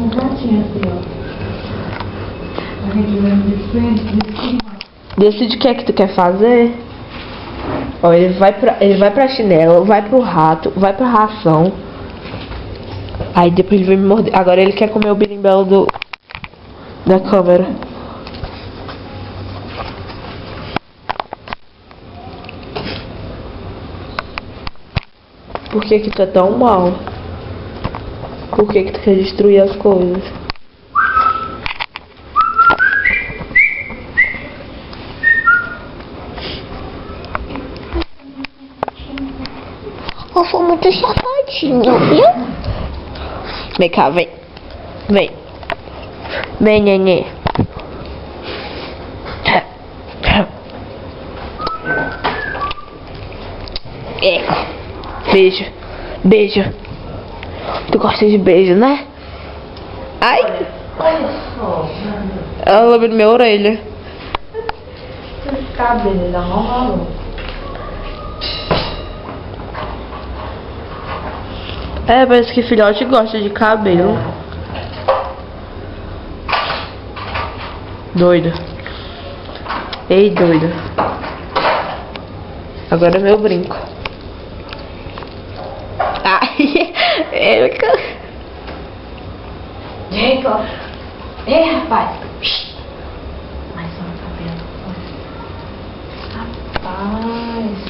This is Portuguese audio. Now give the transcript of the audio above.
um ratinho assim, ó. A gente vai decidir. Decide o que é que tu quer fazer. Ó, ele vai pra chinela, vai pro rato, vai pra ração. Aí depois ele vai me morder. Agora ele quer comer o birimbelo da câmera. Por que que tu é tão mal? Por que que tu quer destruir as coisas? Eu sou muito safadinho, viu? Vem cá, vem. Vem. Vem, nenê. Beijo. Beijo. Tu gosta de beijo, né? Ai! Olha só. Ela lambeu minha orelha. Esse cabelo dá mó valor. É, parece que filhote gosta de cabelo. Doido. Ei, doido. Agora é meu brinco. Ai, ele... Jacob. Ei, rapaz. Mais um cabelo. Rapaz.